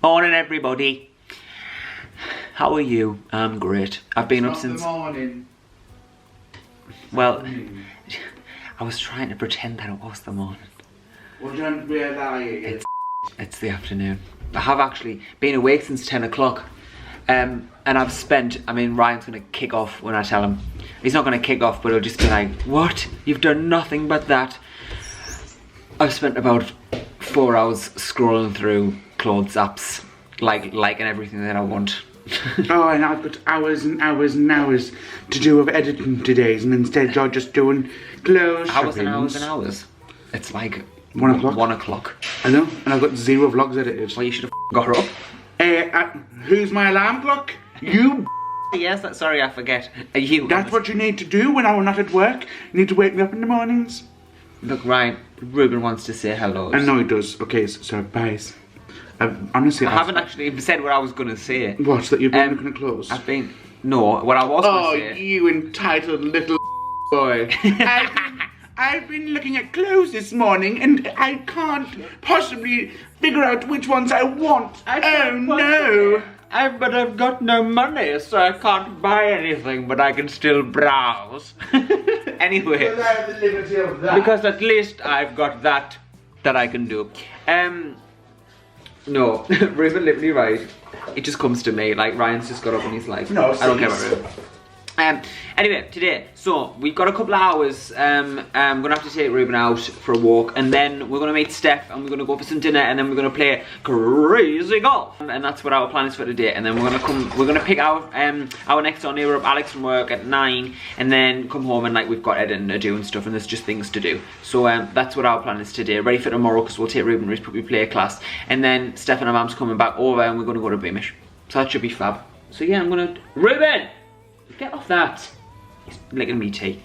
Morning, everybody. How are you? I'm great. I've been up since... the morning. Well, I was trying to pretend that it was the morning. Well, don't be a liar. It's the afternoon. I have actually been awake since 10 o'clock. And I've spent... I mean, Ryan's going to kick off when I tell him. He's not going to kick off, but he'll just be like, what? You've done nothing but that. I've spent about 4 hours scrolling through clothes apps, liking everything that I want. Oh, and I've got hours and hours and hours to do of editing today, and instead you're just doing clothes Hours and shoppings. hours and hours. It's like 1 o'clock. 1 o'clock. I know, and I've got 0 vlogs edited. Well, you should have got her up. Who's my alarm clock? You. Yes, sorry, I forget. You. That's what you need to do when I'm not at work. You need to wake me up in the mornings. Look, Ryan, Ruben wants to say hello. I know he does. Okay, so guys, honestly, I haven't actually said what I was going to say. What, that you've been looking at clothes? No, what I was going to say. Oh, you entitled little boy. I've been looking at clothes this morning and I can't possibly figure out which ones I want. Oh no. But I've got no money, so I can't buy anything, but I can still browse. Anyway, Well, I have the liberty of that. because at least I've got that I can do. No, Ruben literally right. It just comes to me, like Ryan's just got up and he's like, No, I don't care please. about Ruben. Anyway, today, so we've got a couple of hours. I'm gonna have to take Ruben out for a walk, and then we're gonna meet Steph, and we're gonna go for some dinner, and then we're gonna play crazy golf, and that's what our plan is for today. And then we're gonna pick our next door neighbour up, Alex, from work at 9, and then come home and like we've got editing to do and stuff, and there's just things to do. So that's what our plan is today. Ready for tomorrow because we'll take Ruben to probably play a class, and then Steph and her mum's coming back over, and we're gonna go to Beamish. So that should be fab. So yeah, Ruben. Get off that. He's licking me tea.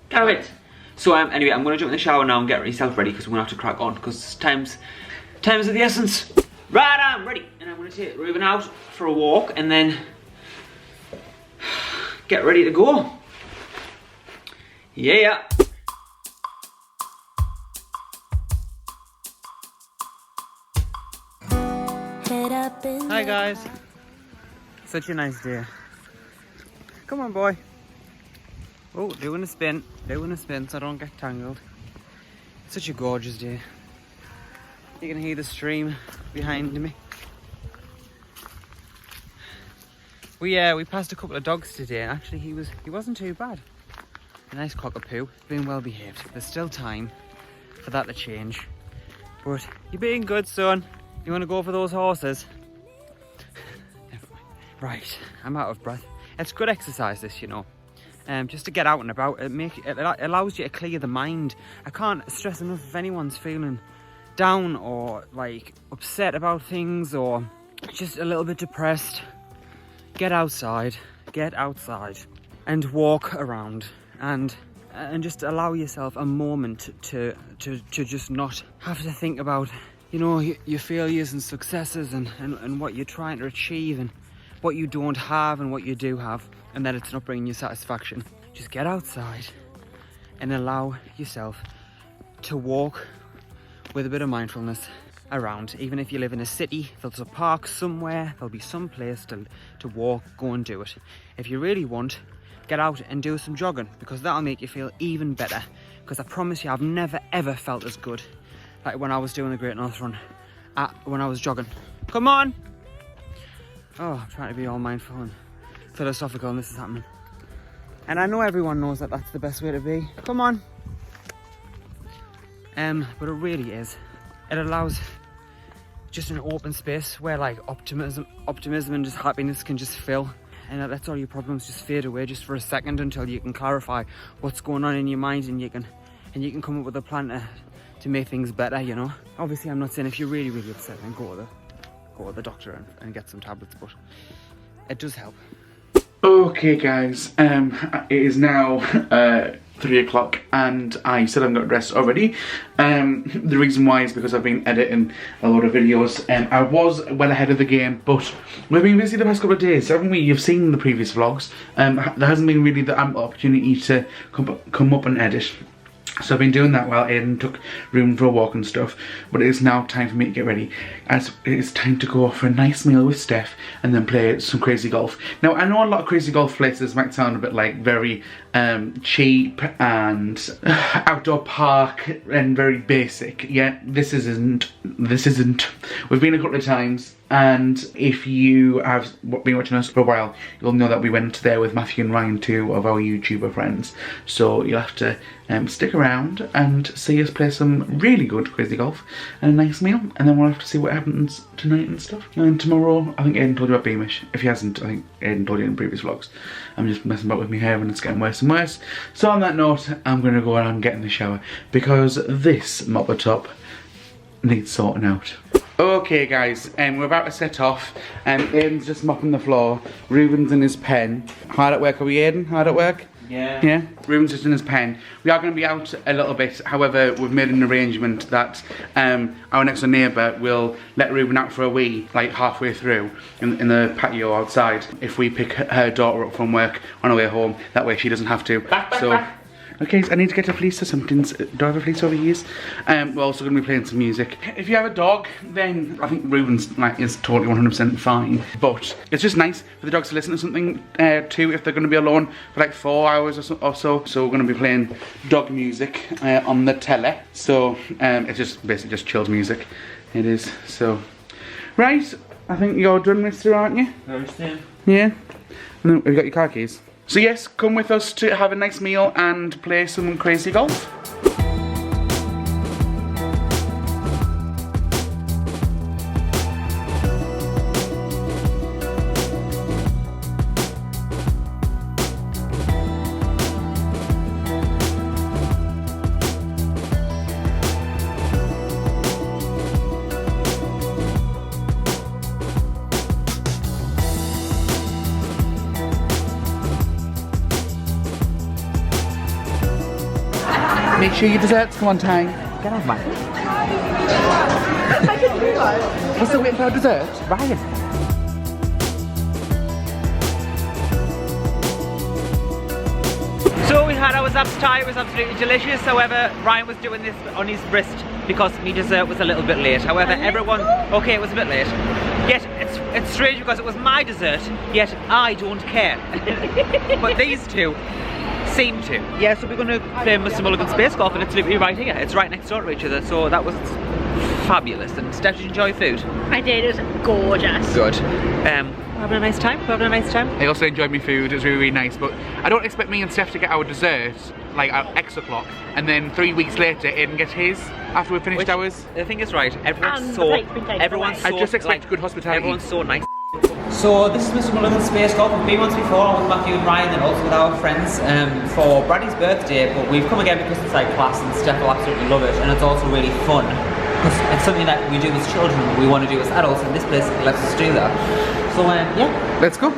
Go it. So anyway, I'm going to jump in the shower now and get myself ready because we're going to have to crack on because time's of the essence. Right, I'm ready. And I'm going to take Ruben out for a walk and then get ready to go. Yeah. Hi guys. Such a nice day. Come on, boy. Oh, doing a spin so I don't get tangled. Such a gorgeous day. You can hear the stream behind me. We passed a couple of dogs today, and actually he wasn't too bad. A nice cockapoo, being well behaved. There's still time for that to change, but you're being good, son. You want to go for those horses? Right, I'm out of breath. It's good exercise, this, you know. Just to get out and about. It allows you to clear the mind. I can't stress enough if anyone's feeling down or like upset about things or just a little bit depressed. Get outside and walk around and just allow yourself a moment to just not have to think about, you know, your failures and successes and what you're trying to achieve and what you don't have and what you do have, and that it's not bringing you satisfaction. Just get outside and allow yourself to walk with a bit of mindfulness around. Even if you live in a city, there's a park somewhere, there'll be some place to walk, go and do it. If you really want, get out and do some jogging, because that'll make you feel even better. Because I promise you, I've never ever felt as good like when I was doing the Great North Run, when I was jogging. Come on! Oh, I'm trying to be all mindful and philosophical and this is happening. And I know everyone knows that that's the best way to be. Come on. But it really is. It allows just an open space where like optimism and just happiness can just fill. And that lets all your problems just fade away just for a second until you can clarify what's going on in your mind and you can come up with a plan to make things better, you know. Obviously, I'm not saying if you're really, really upset, then go to the doctor and get some tablets, but it does help. Okay guys, it is now 3 o'clock and I still haven't got dressed already. The reason why is because I've been editing a lot of videos and I was well ahead of the game, but we've been busy the past couple of days, haven't we? You've seen the previous vlogs. There hasn't been really the opportunity to come up and edit. So I've been doing that while Aiden took room for a walk and stuff, but it is now time for me to get ready, as it is time to go for a nice meal with Steph and then play some crazy golf. Now I know a lot of crazy golf places might sound a bit like very cheap and outdoor park and very basic. Yeah, this isn't. We've been a couple of times, and if you have been watching us for a while, you'll know that we went there with Matthew and Ryan, two of our YouTuber friends. So you'll have to stick around and see us play some really good crazy golf and a nice meal, and then we'll have to see what happens tonight and stuff. And tomorrow, I think Aiden told you about Beamish. If he hasn't, I think Aiden told you in previous vlogs. I'm just messing about with my hair and it's getting worse and worse. So on that note, I'm going to go and get in the shower because this mopper top needs sorting out. Okay guys, we're about to set off. Aiden's just mopping the floor. Ruben's in his pen. Hard at work, are we, Aiden? Hard at work? Yeah. Yeah? Ruben's just in his pen. We are going to be out a little bit, however, we've made an arrangement that our next door neighbour will let Ruben out for a wee, like halfway through, in the patio outside, if we pick her daughter up from work on her way home. That way she doesn't have to. Back. Okay, so I need to get a fleece or something. Do I have a fleece over here? We're also going to be playing some music. If you have a dog, then I think Ruben's like is totally 100% fine. But it's just nice for the dogs to listen to something too if they're going to be alone for like 4 hours or so. So we're going to be playing dog music on the telly. So it's just basically just chilled music. It is. So right, I think you're done, mister, aren't you? Yeah. No, have you got your car keys? So yes, come with us to have a nice meal and play some crazy golf. Make sure your desserts come on time. Get on, man. I can do that. We're still waiting for our dessert. Ryan. So we had our zaps Thai, it was absolutely delicious. However, Ryan was doing this on his wrist because my dessert was a little bit late. However, everyone, okay, it was a bit late. Yet it's strange because it was my dessert, yet I don't care. But these two seem to. Yeah, so we're going to play Mr. Mulligan's Space Golf, and it's literally right here. It's right next door to each other, so that was fabulous. And Steph, did you enjoy food? I did, it was gorgeous. Good. Having a nice time? Having a nice time? I also enjoyed my food, it was really, really nice, but I don't expect me and Steph to get our dessert like at X o'clock, and then 3 weeks later Aiden get his after we've finished ours. The thing is, right, everyone's I just expect good hospitality. Everyone's so nice. So this is Mr. Mulligan's Space Golf. We've been once before with Matthew and Ryan and also with our friends for Braddy's birthday, but we've come again because it's like class and Steph will absolutely love it, and it's also really fun. It's something that we do as children, but we want to do as adults, and this place lets us do that. So yeah. Let's go.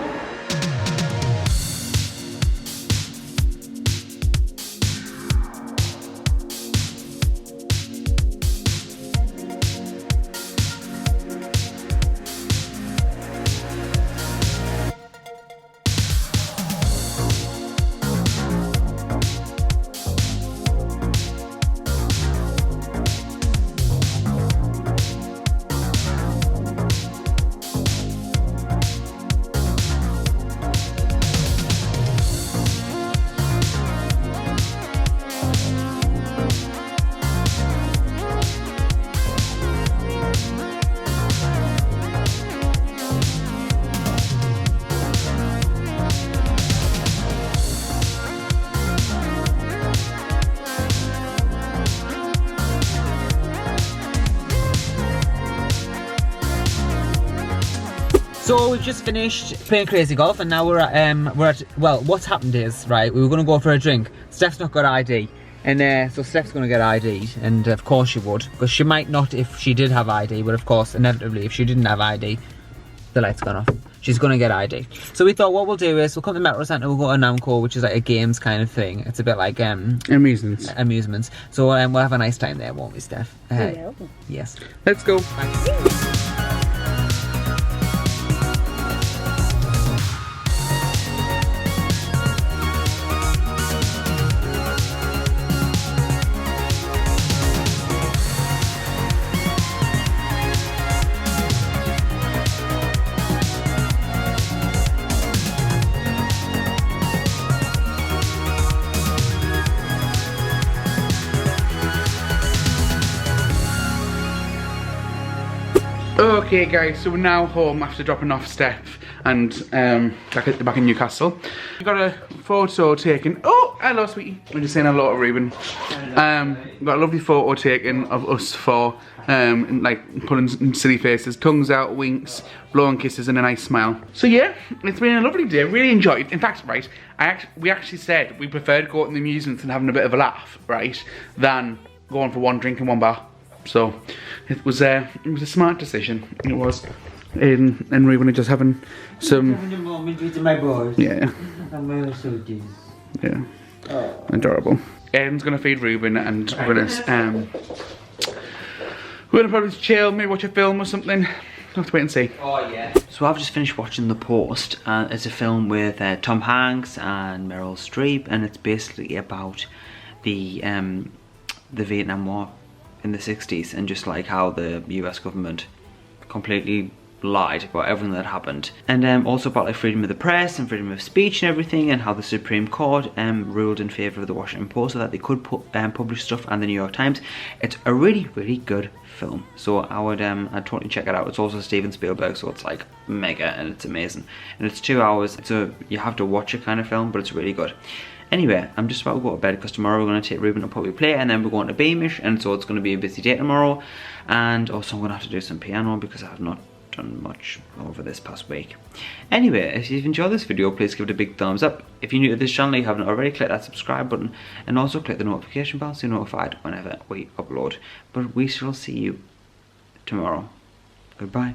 So we've just finished playing crazy golf, and now we're at well, what's happened is, right, we were going to go for a drink. Steph's not got ID, and so Steph's going to get ID'd, and of course she would, because she might not if she did have ID, but of course inevitably if she didn't have ID, the light's gone off. She's going to get ID. So we thought what we'll do is we'll come to Metro Centre, we'll go to Namco, which is like a games kind of thing. It's a bit like amusements. So we'll have a nice time there, won't we, Steph? We will. Yes. Let's go. Thanks. Okay guys, so we're now home after dropping off Steph and back in Newcastle. We got a photo taken. Oh, hello sweetie. We're just saying hello to Ruben. Got a lovely photo taken of us four, like putting silly faces, tongues out, winks, blowing kisses and a nice smile. So yeah, it's been a lovely day, really enjoyed it. In fact, right, we actually said we preferred going to the amusements and having a bit of a laugh, right, than going for one drink in one bar. So it was a smart decision. It was. Aiden and Ruben are just having some. Having a moment with my boys. Yeah. And my sweeties. Yeah. Oh. Adorable. Aiden's gonna feed Ruben, and we're gonna probably chill, maybe watch a film or something. We'll have to wait and see. Oh yeah. So I've just finished watching The Post. It's a film with Tom Hanks and Meryl Streep, and it's basically about the Vietnam War in the 60s, and just like how the US government completely lied about everything that happened, and also about like freedom of the press and freedom of speech and everything, and how the Supreme Court ruled in favour of the Washington Post so that they could publish stuff, and the New York Times. It's a really, really good film, so I'd totally check it out. It's also Steven Spielberg, so it's like mega and it's amazing, and it's 2 hours. You have to watch it kind of film, but it's really good. Anyway, I'm just about to go to bed because tomorrow we're going to take Ruben to Puppy Play, and then we're going to Beamish, and so it's going to be a busy day tomorrow. And also I'm going to have to do some piano because I have not done much over this past week. Anyway, if you've enjoyed this video, please give it a big thumbs up. If you're new to this channel, you haven't already, click that subscribe button, and also click the notification bell so you're notified whenever we upload. But we shall see you tomorrow. Goodbye.